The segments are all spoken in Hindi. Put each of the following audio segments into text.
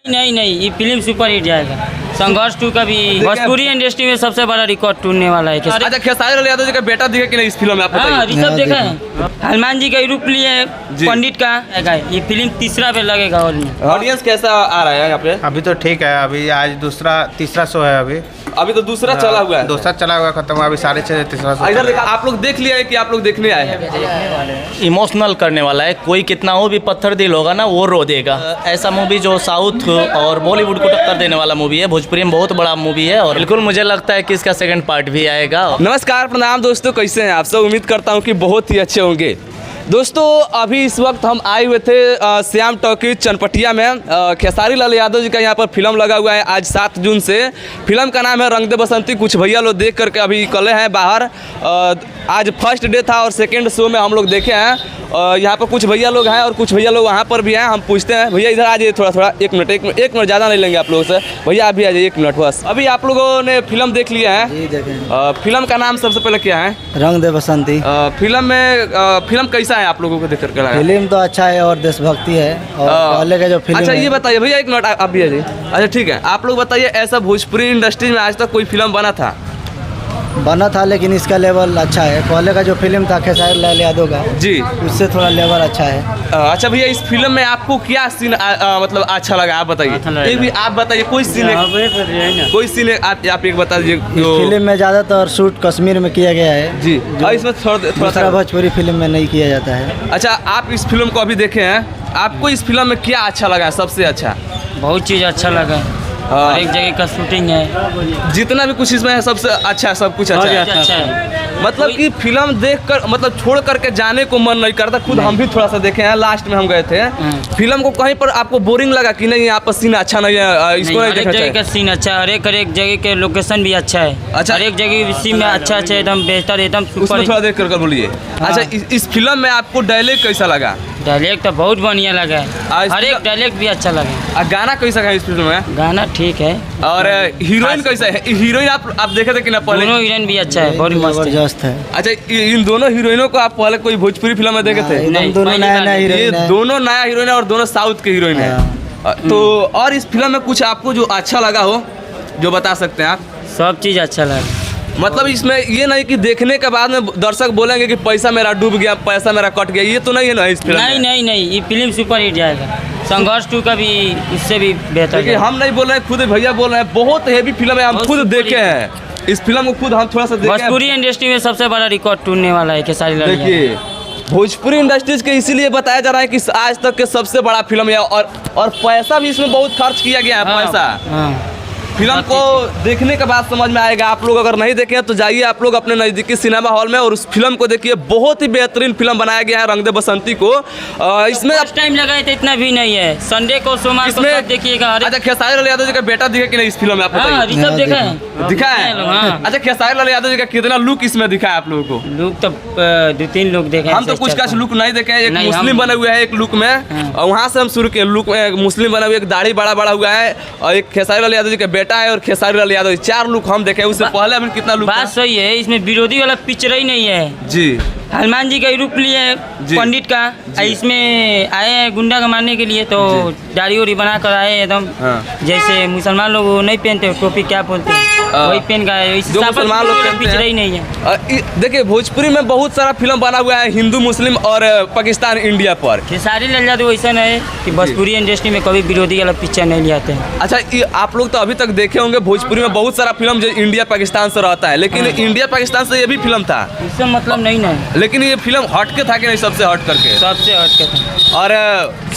नहीं नहीं, ये फिल्म सुपर हिट जाएगा। संघर्ष 2 का भी भोजपुरी इंडस्ट्री में सबसे बड़ा रिकॉर्ड टूटने वाला है। अच्छा, खेसारी लाल यादव जी का बेटा दिखे कि नहीं इस फिल्म में? आप हाँ, बताइए। ऋषभ देखा है, हनुमान जी का रूप लिए है, पंडित का है। ये फिल्म तीसरा पे लगेगा हॉल में। ऑडियंस कैसा आ रहा है यहाँ पे? अभी तो ठीक है, अभी आज तीसरा शो है। अभी तो दूसरा चला हुआ है। दूसरा चला हुआ खत्म हुआ, अभी 6:30 तीसरा शो। इधर देखा, आप लोग देख लिया है कि आप लोग देखने आए हैं? इमोशनल करने वाला है, कोई कितना हो भी पत्थर दिल होगा ना वो रो देगा। ऐसा मूवी जो साउथ और बॉलीवुड को टक्कर देने वाला मूवी है, भोजपुरी में बहुत बड़ा मूवी है और बिल्कुल मुझे लगता है कि इसका सेकंड पार्ट भी आएगा। नमस्कार, प्रणाम दोस्तों, कैसे हैं आप सब? उम्मीद करता हूँ कि बहुत ही अच्छे होंगे। दोस्तों, अभी इस वक्त हम आए हुए थे श्याम टॉकीज चनपटिया में। खेसारी लाल यादव जी का यहाँ पर फिल्म लगा हुआ है आज 7 जून से। फिल्म का नाम है रंग दे बसंती। कुछ भैया लोग देख करके अभी निकले हैं बाहर। आज फर्स्ट डे था और सेकेंड शो में हम लोग देखे हैं। यहाँ पर कुछ भैया लोग हैं और कुछ भैया लोग वहाँ पर भी हैं। हम पूछते हैं, भैया इधर आ जाइए थोड़ा, एक मिनट ज़्यादा नहीं लेंगे आप लोगों से। भैया आप भी आ जाइए, 1 मिनट बस। अभी आप लोगों ने फिल्म देख लिया है? जी देखें। फिल्म का नाम सबसे पहले क्या है? रंग दे बसंती। फिल्म कैसा है आप लोगों को देख करके लगा? फिल्म तो अच्छा है और देशभक्ति है और पहले का जो फिल्म अच्छा, है। ये बताइए भैया, 1 मिनट आप भी आ जाइए। अच्छा ठीक है, आप लोग बताइए, ऐसा भोजपुरी इंडस्ट्री में आज तक कोई फिल्म बना था लेकिन इसका लेवल अच्छा है। पहले का जो फिल्म था खेसारी लाल यादव का जी, उससे थोड़ा लेवल अच्छा है। अच्छा भैया, इस फिल्म में आपको क्या सीन मतलब अच्छा लगा? आप बताइए, एक भी आप बताइए, कोई सीन आप एक बता दीजिए। इस फिल्म में ज़्यादातर शूट कश्मीर में किया गया है जी, और इसमें थोड़ा सा भोजपुरी फिल्म में नहीं किया जाता है। अच्छा, आप इस फिल्म को अभी देखे हैं, आपको इस फिल्म में क्या अच्छा लगा सबसे अच्छा? बहुत चीज़ अच्छा लगा, हर एक जगह का शूटिंग है, जितना भी कुछ इसमें है सबसे अच्छा, सब कुछ अच्छा है। मतलब कि फिल्म देखकर मतलब छोड़ करके जाने को मन नहीं करता। खुद हम भी थोड़ा सा देखे हैं, लास्ट में हम गए थे फिल्म को। कहीं पर आपको बोरिंग लगा कि नहीं यहाँ पर सीन अच्छा नहीं है, इसको नहीं देखना चाहिए? हर एक जगह का सीन अच्छा है, हर एक जगह के लोकेशन भी अच्छा है। अच्छा, हर एक जगह सीन में अच्छा एकदम बेहतर, एकदम सुपर। थोड़ा देख कर बोलिए। अच्छा, इस फिल्म में आपको डायलॉग कैसा लगा? डायलॉग तो बहुत बढ़िया लगा है, हर एक डायलॉग भी अच्छा लगा। गाना कैसा है इस फिल्म में? गाना ठीक है। और हीरोइन कैसा है? हीरोइन आप देखे थे कि ना पहले? दोनों हीरोइन भी अच्छा है, बहुत मस्त है। अच्छा, इन दोनों हीरोइनों को आप पहले कोई भोजपुरी फिल्म में देखे थे? नहीं, दोनों नया हीरोइन है। दोनों नया हीरोइन है और दोनों साउथ के हीरोइन है। तो और इस फिल्म में कुछ आपको जो अच्छा लगा हो, जो बता सकते हैं आप? सब चीज़ अच्छा लगा। मतलब इसमें ये नहीं कि देखने के बाद में दर्शक बोलेंगे कि पैसा मेरा डूब गया, पैसा मेरा कट गया, ये तो नहीं है ना इस फिल्म में? नहीं, ये फिल्म सुपर हिट जाएगा। संघर्ष 2 का भी उससे भी बेहतर। लेकिन हम नहीं बोल रहे हैं, खुद भैया बोल रहे हैं, बहुत हेवी फिल्म है, हम खुद देखे हैं इस फिल्म को। खुद हम थोड़ा सा देखे। भोजपुरी इंडस्ट्री में सबसे बड़ा रिकॉर्ड टूटने वाला है खेसारी लाल। देखिए, भोजपुरी इंडस्ट्रीज के इसीलिए बताया जा रहा है कि आज तक के सबसे बड़ा फिल्म है और पैसा भी इसमें बहुत खर्च किया गया है। पैसा फिल्म को देखने के बाद समझ में आएगा। आप लोग अगर नहीं देखे हैं तो जाइए आप लोग अपने नज़दीकी सिनेमा हॉल में और उस फिल्म को देखिए। बहुत ही बेहतरीन फिल्म बनाया गया है रंग दे बसंती को। इसमें अब टाइम लगाए थे, इतना भी नहीं है। संडे को सोमवार को सब देखिएगा। अच्छा, खेसारी लाल यादव जी का बेटा दिखे कि नहीं इस फिल्म में? आप बताइए। ऋषभ देखा है, दिखा है? अच्छा, खेसारी लाल यादव जी का कितना लुक इसमें दिखा है आप लोगों को? लुक तो 2-3 लोग देखे। हम तो कुछ का लुक नहीं देखे हैं। एक मुस्लिम बना हुआ है एक लुक में, और वहाँ से हम शुरू किए। लुक में मुस्लिम बना हुआ, एक दाढ़ी बड़ा हुआ है, और एक खेसारी लाल यादव जी का बेटा है और खेसारी लाल यादव। 4 लुक हम देखे। उससे पहले अभी कितना लुक? बात सही है, इसमें विरोधी वाला पिक्चर ही नहीं है जी। हनुमान जी का रूप लिए है, पंडित का। इसमें आए हैं गुंडा का मारने के लिए, तो दाढ़ी उड़ी बना कर आए एकदम। जैसे मुसलमान लोग नहीं पहनते टोपी, क्या बोलते हैं, वही पहन का है। जो मुसलमान लोग पिक्चर ही नहीं है। देखिए, भोजपुरी में बहुत सारा फिल्म बना हुआ है, हिंदू मुस्लिम और पाकिस्तान इंडिया पर। खेसारी लाल यादव ऐसा है कि भोजपुरी इंडस्ट्री में कभी विरोधी वाला पिक्चर नहीं ले आते हैं। अच्छा, आप लोग तो अभी तक देखे होंगे भोजपुरी में बहुत सारा फिल्म जो इंडिया पाकिस्तान से रहता है, लेकिन इंडिया पाकिस्तान से ये भी फिल्म था। इससे मतलब नहीं ना, लेकिन ये फिल्म हट के था कि नहीं? सबसे हट करके था और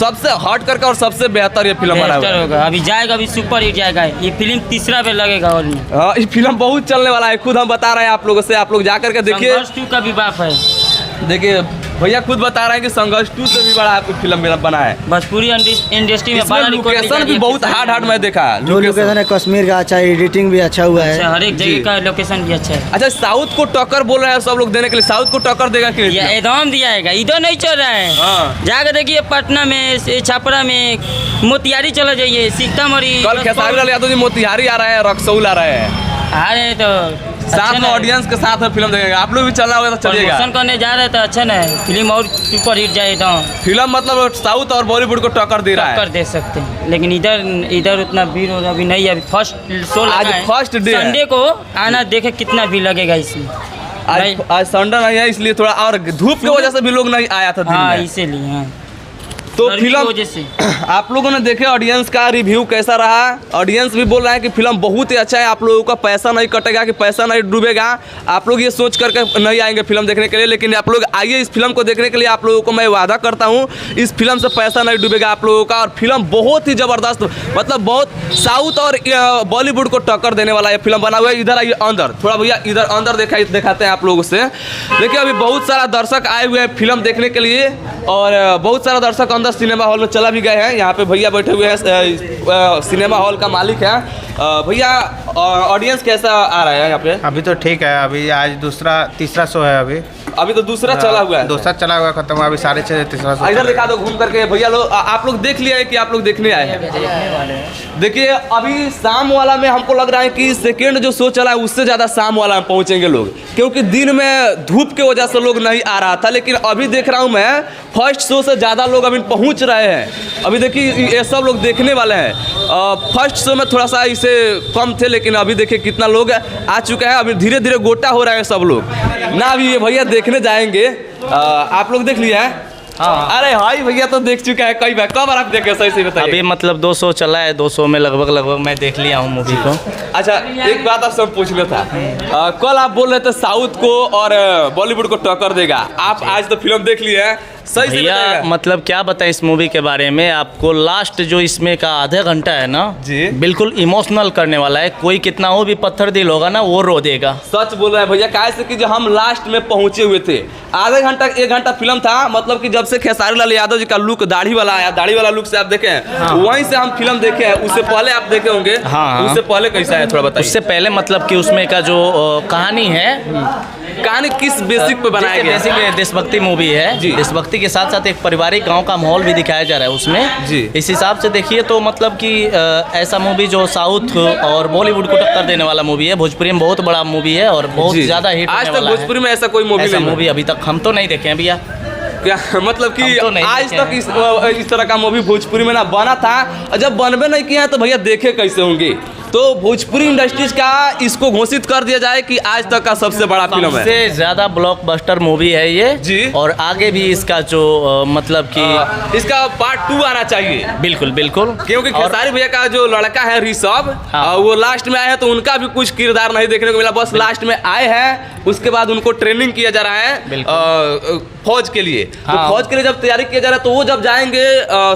सबसे हट करके और सबसे बेहतर ये फिल्म बना होगा। अभी जाएगा, अभी सुपर हिट जाएगा। ये फिल्म तीसरा पे लगेगा हॉल में। हाँ, ये फिल्म बहुत चलने वाला है। खुद हम बता रहे हैं आप लोगों से, आप लोग जा करके देखिए। संघर्ष 2 का भी बाप है। देखिए, भैया खुद बता रहे हैं कि संघर्ष 2 से भी बड़ा आपको फिल्म मेरा बना है। भोजपुरी इंडस्ट्री में बड़ा लोकेशन भी बहुत हार्ड मैं देखा। जो लोकेशन है कश्मीर का अच्छा है, एडिटिंग भी अच्छा हुआ है। हर एक जगह का लोकेशन भी अच्छा है। अच्छा, साउथ को टक्कर बोल रहे हैं सब लोग देने के लिए। साउथ को टक्कर देगा कि एकदम दिया, इधर नहीं चल रहा है। जाकर देखिए पटना में, छपरा में, मोतिहारी चला जाइए, सीतामढ़ी। कल खेसारी लाल यादव जी मोतिहारी आ रहे हैं, रक्सौल आ रहे हैं। अरे तो साथ में ना है। ऑडियंस के साथ में फिल्म देखेंगे। आप लोग भी चलना होगा तो चलिएगा। प्रमोशन करने जा रहे तो अच्छा ना है, फिल्म और सुपर हिट जाए तो फिल्म मतलब साउथ और बॉलीवुड को टक्कर दे रहा है। कर दे सकते हैं, लेकिन इधर उतना भीड़ हो अभी नहीं है। अभी फर्स्ट शो आज फर्स्ट डे है। संडे को आना, देखे कितना भीड़ लगेगा इसमें। आज संडे नहीं है इसलिए थोड़ा, और धूप की वजह से भी लोग नहीं आया था दिन हाँ में। इसीलिए हाँ। तो गर्मी की फिल्म वजह से आप लोगों ने देखे ऑडियंस का रिव्यू कैसा रहा? ऑडियंस भी बोल रहा है कि फिल्म बहुत ही अच्छा है, आप लोगों का पैसा नहीं कटेगा, कि पैसा नहीं डूबेगा। आप लोग ये सोच करके नहीं आएंगे फिल्म देखने के लिए, लेकिन आप लोग आइए इस फिल्म को देखने के लिए। आप लोगों को मैं वादा करता हूँ इस फिल्म से पैसा नहीं डूबेगा आप लोगों का। और फिल्म बहुत ही ज़बरदस्त, मतलब बहुत साउथ और बॉलीवुड को टक्कर देने वाला ये फिल्म बना हुआ है। इधर आइए अंदर थोड़ा भैया, इधर अंदर दिखाते हैं आप लोगों से। देखिए अभी बहुत सारा दर्शक आए हुए हैं फिल्म देखने के लिए, और बहुत सारा दर्शक अंदर सिनेमा हॉल में चला भी गए हैं। यहाँ पे भैया बैठे हुए हैं, सिनेमा हॉल का मालिक है। भैया ऑडियंस कैसा आ रहा है यहाँ पे? अभी तो ठीक है, अभी आज तीसरा शो है। अभी तो दूसरा चला हुआ है। दूसरा चला हुआ खत्म, अभी 6:30 तीसरा शो। इधर दिखा दो घूम करके भैया लोग। आप लोग देख लिया है कि आप लोग देखने आए हैं? देखिए अभी शाम वाला में हमको लग रहा है कि सेकेंड जो शो चला है उससे ज़्यादा शाम वाला में पहुँचेंगे लोग, क्योंकि दिन में धूप की वजह से लोग नहीं आ रहा था। लेकिन अभी देख रहा हूँ मैं फर्स्ट शो से ज़्यादा लोग अभी पहुँच रहे हैं। अभी देखिए ये सब लोग देखने वाले हैं। फर्स्ट शो में थोड़ा सा इसे कम थे, लेकिन अभी देखिए कितना लोग आ चुका है। अभी धीरे धीरे गोटा हो रहा है सब लोग ना। अभी ये भैया देखने जाएंगे। आप लोग देख लिया है? हाँ। अरे हाई भैया तो देख चुका है कई बार। कब बार आप देखे सही से बताइए? अभी मतलब 2 शो चला है, 2 शो में लगभग मैं देख लिया हूँ मूवी को। अच्छा एक बात आप सब पूछना था। कल आप बोल रहे थे साउथ को और बॉलीवुड को टक्कर देगा, आप आज तो फिल्म देख लिए हैं, सही से भैया बताइएगा। मतलब क्या बताएं इस मूवी के बारे में आपको। लास्ट जो इसमें का आधा घंटा है ना जी, बिल्कुल इमोशनल करने वाला है। कोई कितना हो भी पत्थर दिल होगा ना वो रो देगा। सच बोल रहे हैं भैया। काहे से कि जो हम लास्ट में पहुंचे हुए थे, आधे घंटा 1 घंटा फिल्म था, मतलब कि जब से खेसारी लाल यादव जी का लुक दाढ़ी वाला आया, दाढ़ी वाला लुक से आप देखे हैं, हाँ। वहीं से हम फिल्म देखे हैं। उससे पहले आप देखे होंगे। हाँ। उससे पहले कैसा है थोड़ा बताइए। उससे पहले मतलब कि उसमें का जो कहानी है, कहानी किस बेसिक पे बनाया गया? बेसिक देशभक्ति मूवी है जी। देशभक्ति के साथ साथ एक पारिवारिक गांव का माहौल भी दिखाया जा रहा है उसमें जी। इस हिसाब से देखिए तो मतलब कि ऐसा मूवी जो साउथ और बॉलीवुड को टक्कर देने वाला मूवी है। भोजपुरी में बहुत बड़ा मूवी है और बहुत जी। ज़्यादा हिट आज होने तक वाला भोजपुरी में ऐसा कोई मूवी ऐसा नहीं मूवी अभी तक हम तो नहीं देखे हैं भैया। क्या मतलब कि हम तो नहीं आज देखे तक इस तरह का मूवी भोजपुरी में ना बना था। और जब बनबे नहीं किया तो भैया देखे कैसे होंगे? तो भोजपुरी इंडस्ट्रीज का इसको घोषित कर दिया जाए कि आज तक का सबसे बड़ा फिल्म है। सबसे ज़्यादा ब्लॉकबस्टर मूवी है ये जी। और आगे भी इसका जो मतलब कि इसका पार्ट 2 आना चाहिए। बिल्कुल बिल्कुल क्योंकि और- खेसारी भैया का जो लड़का है ऋषभ, हाँ। वो लास्ट में आए हैं तो उनका भी कुछ किरदार नहीं देखने को मिला। बस लास्ट में आए हैं, उसके बाद उनको ट्रेनिंग किया जा रहा है फौज के लिए। तो हाँ। फौज के लिए जब तैयारी किया जा रहा है तो वो जब जाएंगे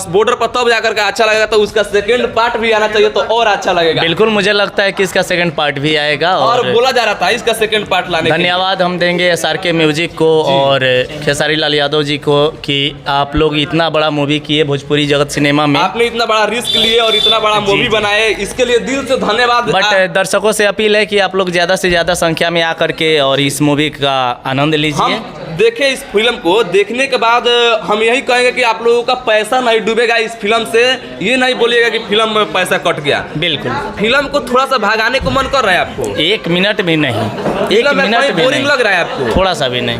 बॉर्डर पर तब जाकर के अच्छा लगेगा। तो उसका सेकंड पार्ट भी आना चाहिए तो और अच्छा लगेगा। बिल्कुल मुझे लगता है कि इसका सेकंड पार्ट भी आएगा और बोला जा रहा था इसका सेकंड पार्ट लाने के लिए। धन्यवाद हम देंगे SRK म्यूजिक को और खेसारी लाल यादव जी को कि आप लोग इतना बड़ा मूवी किए भोजपुरी जगत सिनेमा में। आपने इतना बड़ा रिस्क लिए और इतना बड़ा मूवी बनाए, इसके लिए दिल से धन्यवाद। बट दर्शकों से अपील है कि आप लोग ज़्यादा से ज़्यादा संख्या में आकर के और इस मूवी का आनंद लीजिए। हम देखें इस फिल्म को, देखने के बाद हम यही कहेंगे कि आप लोगों का पैसा नहीं डूबेगा इस फिल्म से। ये नहीं बोलिएगा कि फिल्म में पैसा कट गया। बिल्कुल फिल्म को थोड़ा सा भागाने को मन कर रहा है आपको? 1 मिनट भी नहीं, 1 फिल्म में मिनट कोई भी बोरिंग नहीं लग रहा है आपको? थोड़ा सा भी नहीं।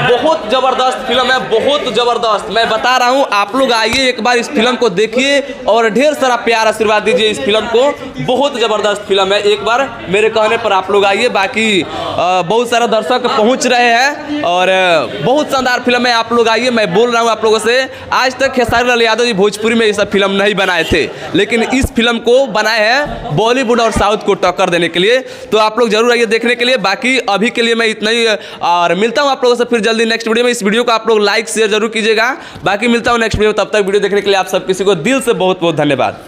बहुत जबरदस्त फिल्म है, बहुत जबरदस्त। मैं बता रहा हूँ, आप लोग आइए एक बार इस फिल्म को देखिए और ढेर सारा प्यार आशीर्वाद दीजिए इस फिल्म को। बहुत जबरदस्त फिल्म है, एक बार मेरे कहने पर आप लोग आइए। बाकी बहुत सारा दर्शक पहुँच रहे हैं और बहुत शानदार फिल्म है, आप लोग आइए। मैं बोल रहा हूँ आप लोगों से, आज तक खेसारी लाल यादव जी भोजपुरी में ये सब फिल्म नहीं बनाए थे, लेकिन इस फिल्म को बनाए हैं बॉलीवुड और साउथ को टक्कर देने के लिए। तो आप लोग जरूर आइए देखने के लिए। बाकी अभी के लिए मैं इतना ही और मिलता हूँ आप लोगों से फिर जल्दी नेक्स्ट वीडियो में। इस वीडियो को आप लोग लाइक शेयर जरूर कीजिएगा। बाकी मिलता हूँ नेक्स्ट वीडियो, तब तक वीडियो देखने के लिए आप सब किसी को दिल से बहुत बहुत धन्यवाद।